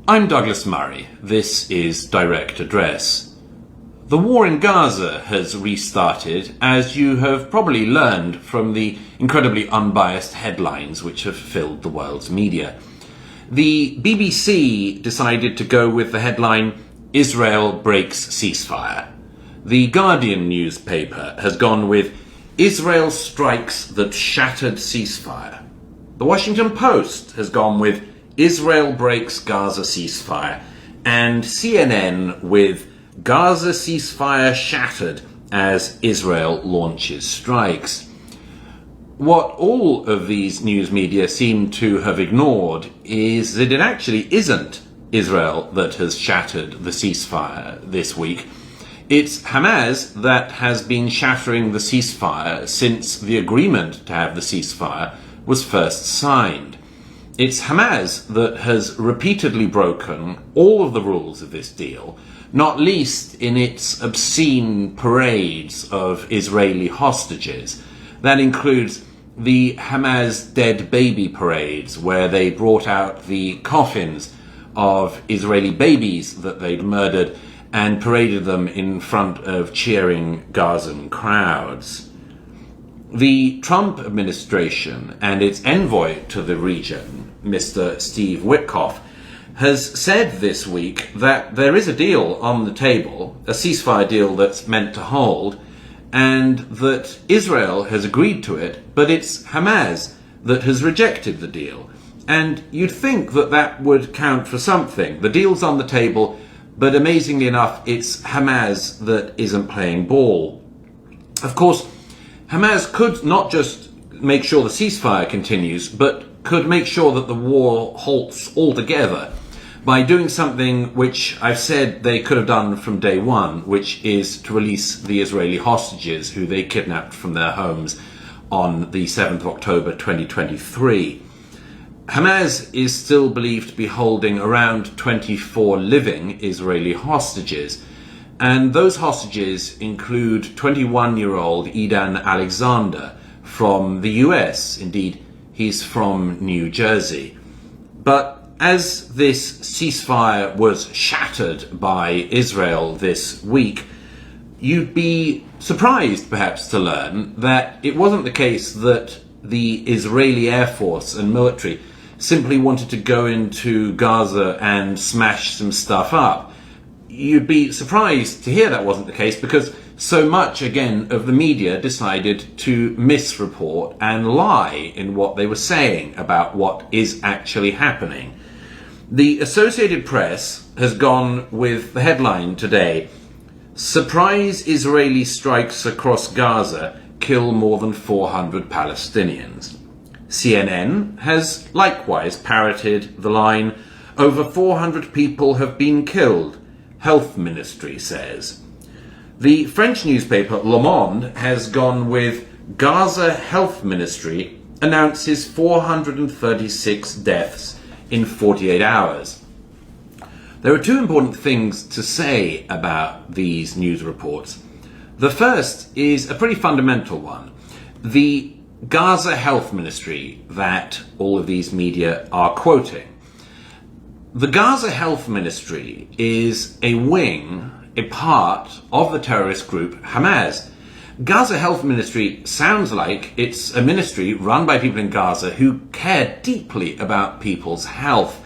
I'm Douglas Murray. This is Direct Address. The war in Gaza has restarted, as you have probably learned from the incredibly unbiased headlines which have filled the world's media. The BBC decided to go with the headline, "Israel breaks ceasefire." The Guardian newspaper has gone with, "Israel strikes that shattered ceasefire." The Washington Post has gone with, "Israel breaks Gaza ceasefire," and CNN with, "Gaza ceasefire shattered as Israel launches strikes." What all of these news media seem to have ignored is that it actually isn't Israel that has shattered the ceasefire this week. It's Hamas that has been shattering the ceasefire since the agreement to have the ceasefire was first signed. It's Hamas that has repeatedly broken all of the rules of this deal, not least in its obscene parades of Israeli hostages. That includes the Hamas dead baby parades, where they brought out the coffins of Israeli babies that they'd murdered and paraded them in front of cheering Gazan crowds. The Trump administration and its envoy to the region, Mr. Steve Witkoff, has said this week that there is a deal on the table, a ceasefire deal that's meant to hold, and that Israel has agreed to it, but it's Hamas that has rejected the deal. And you'd think that that would count for something. The deal's on the table, but amazingly enough, it's Hamas that isn't playing ball. Of course, Hamas could not just make sure the ceasefire continues, but could make sure that the war halts altogether by doing something which I've said they could have done from day one, which is to release the Israeli hostages who they kidnapped from their homes on the 7th of October 2023. Hamas is still believed to be holding around 24 living Israeli hostages, and those hostages include 21-year-old Idan Alexander from the US. Indeed, he's from New Jersey. But as this ceasefire was shattered by Israel this week, you'd be surprised perhaps to learn that it wasn't the case that the Israeli Air Force and military simply wanted to go into Gaza and smash some stuff up. You'd be surprised to hear that wasn't the case, because so much, again, of the media decided to misreport and lie in what they were saying about what is actually happening. The Associated Press has gone with the headline today, "Surprise Israeli strikes across Gaza kill more than 400 Palestinians." CNN has likewise parroted the line, "Over 400 people have been killed, Health Ministry says." The French newspaper Le Monde has gone with, "Gaza Health Ministry announces 436 deaths in 48 hours. There are two important things to say about these news reports. The first is a pretty fundamental one. The Gaza Health Ministry that all of these media are quoting. The Gaza Health Ministry is a wing, a part of the terrorist group Hamas. Gaza Health Ministry sounds like it's a ministry run by people in Gaza who care deeply about people's health.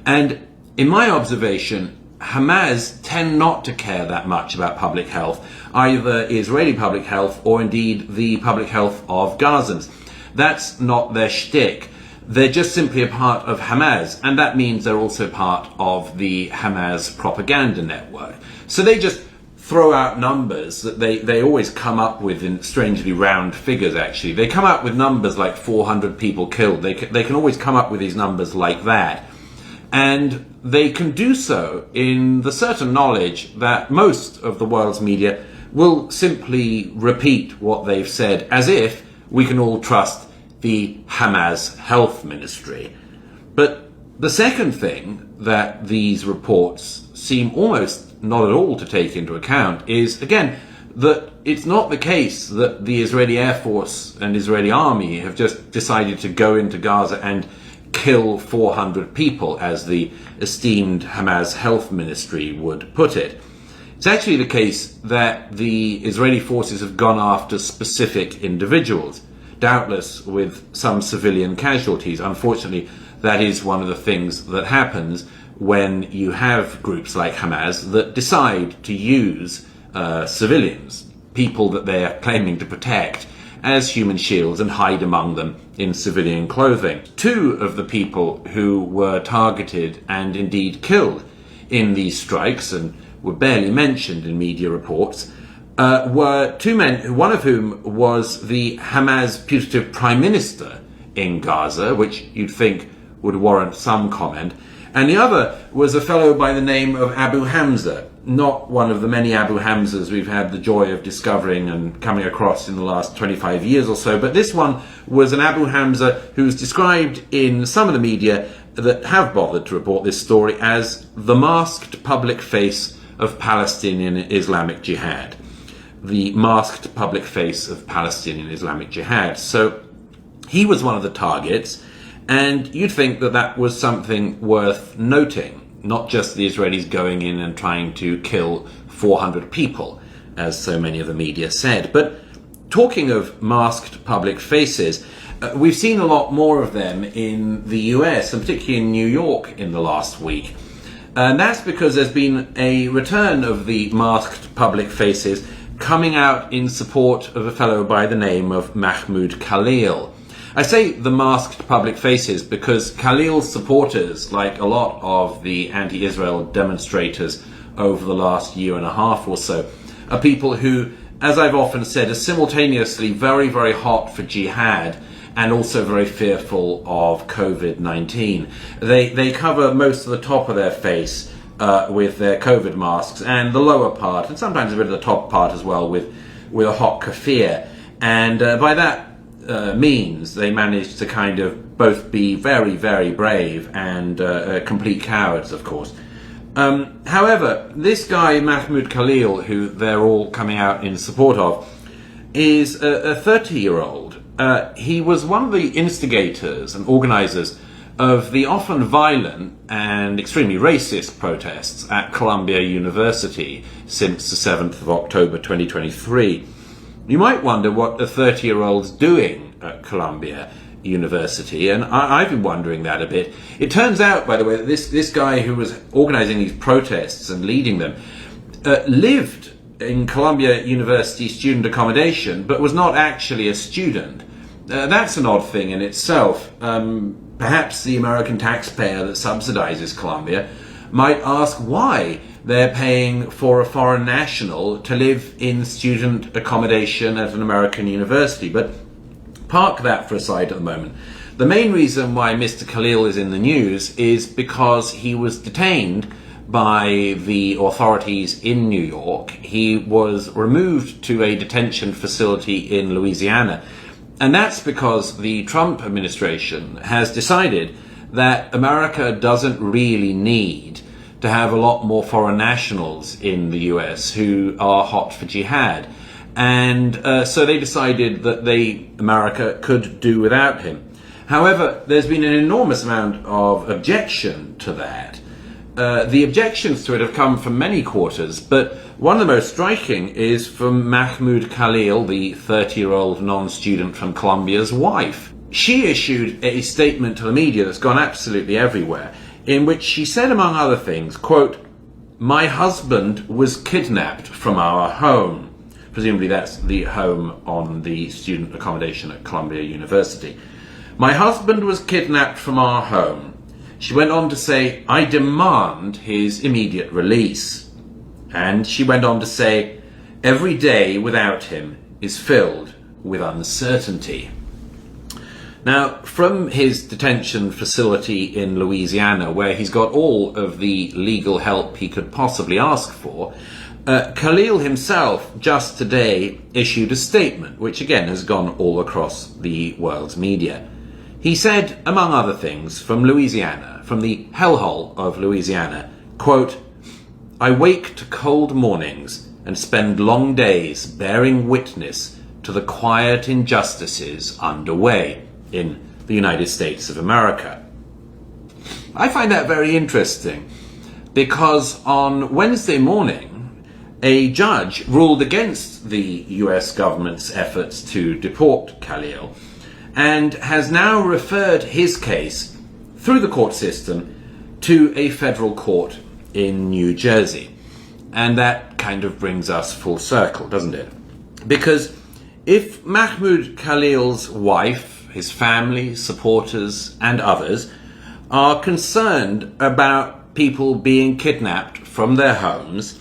And in my observation, Hamas tend not to care that much about public health, either Israeli public health or indeed the public health of Gazans. That's not their shtick. They're just simply a part of Hamas, and that means they're also part of the Hamas propaganda network. So they just throw out numbers that they always come up with in strangely round figures, actually. They come up with numbers like 400 people killed. They can always come up with these numbers like that. And they can do so in the certain knowledge that most of the world's media will simply repeat what they've said, as if we can all trust the Hamas Health Ministry. But the second thing that these reports seem almost not at all to take into account is, again, that it's not the case that the Israeli Air Force and Israeli army have just decided to go into Gaza and kill 400 people, as the esteemed Hamas health ministry would put it. It's actually the case that the Israeli forces have gone after specific individuals, doubtless with some civilian casualties. Unfortunately, that is one of the things that happens when you have groups like Hamas that decide to use civilians, people that they are claiming to protect, as human shields and hide among them in civilian clothing. Two of the people who were targeted and indeed killed in these strikes, and were barely mentioned in media reports, were two men, one of whom was the Hamas putative prime minister in Gaza, which you'd think would warrant some comment, and the other was a fellow by the name of Abu Hamza, not one of the many Abu Hamzas we've had the joy of discovering and coming across in the last 25 years or so, but this one was an Abu Hamza who's described in some of the media that have bothered to report this story as the masked public face of Palestinian Islamic Jihad. The masked public face of Palestinian Islamic Jihad. So he was one of the targets, and you'd think that that was something worth noting, not just the Israelis going in and trying to kill 400 people, as so many of the media said. But talking of masked public faces, we've seen a lot more of them in the US, and particularly in New York in the last week. And that's because there's been a return of the masked public faces coming out in support of a fellow by the name of Mahmoud Khalil. I say the masked public faces because Khalil's supporters, like a lot of the anti-Israel demonstrators over the last year and a half or so, are people who, as I've often said, are simultaneously very, very hot for jihad and also very fearful of COVID-19. They cover most of the top of their face with their COVID masks, and the lower part, and sometimes a bit of the top part as well, with a hot keffiyeh. And by that means, they manage to kind of both be very, very brave and complete cowards, of course. However, this guy, Mahmoud Khalil, who they're all coming out in support of, is a 30-year-old. He was one of the instigators and organizers of the often violent and extremely racist protests at Columbia University since the 7th of October 2023. You might wonder what a 30-year-old's doing at Columbia University, and I've been wondering that a bit. It turns out, by the way, that this guy who was organizing these protests and leading them lived in Columbia University student accommodation, but was not actually a student. That's an odd thing in itself. Perhaps the American taxpayer that subsidizes Columbia might ask why they're paying for a foreign national to live in student accommodation at an American university. But park that for a side at the moment. The main reason why Mr. Khalil is in the news is because he was detained by the authorities in New York. He was removed to a detention facility in Louisiana. And that's because the Trump administration has decided that America doesn't really need to have a lot more foreign nationals in the US who are hot for jihad. And so they decided that America could do without him. However, there's been an enormous amount of objection to that. The objections to it have come from many quarters, but one of the most striking is from Mahmoud Khalil, the 30-year-old non-student from Columbia's wife. She issued a statement to the media that's gone absolutely everywhere, in which she said, among other things, quote, "My husband was kidnapped from our home." Presumably that's the home on the student accommodation at Columbia University. "My husband was kidnapped from our home." She went on to say, "I demand his immediate release." And she went on to say, "Every day without him is filled with uncertainty." Now, from his detention facility in Louisiana, where he's got all of the legal help he could possibly ask for, Khalil himself just today issued a statement, which again has gone all across the world's media. He said, among other things, from Louisiana, from the hellhole of Louisiana, quote, "I wake to cold mornings and spend long days bearing witness to the quiet injustices underway in the United States of America." I find that very interesting because on Wednesday morning, a judge ruled against the US government's efforts to deport Khalil and has now referred his case through the court system to a federal court in New Jersey. And that kind of brings us full circle, doesn't it? Because if Mahmoud Khalil's wife, his family, supporters, and others are concerned about people being kidnapped from their homes,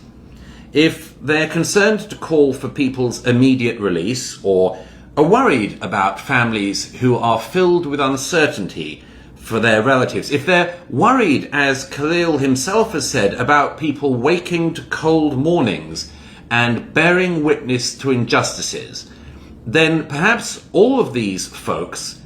if they're concerned to call for people's immediate release or are worried about families who are filled with uncertainty for their relatives, if they're worried, as Khalil himself has said, about people waking to cold mornings and bearing witness to injustices, then perhaps all of these folks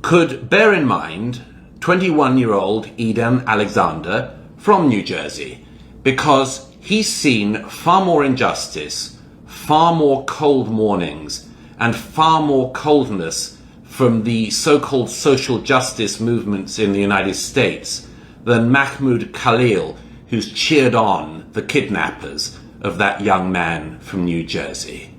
could bear in mind 21-year-old Eden Alexander from New Jersey, because he's seen far more injustice, far more cold mornings, and far more coldness from the so-called social justice movements in the United States than Mahmoud Khalil, who's cheered on the kidnappers of that young man from New Jersey.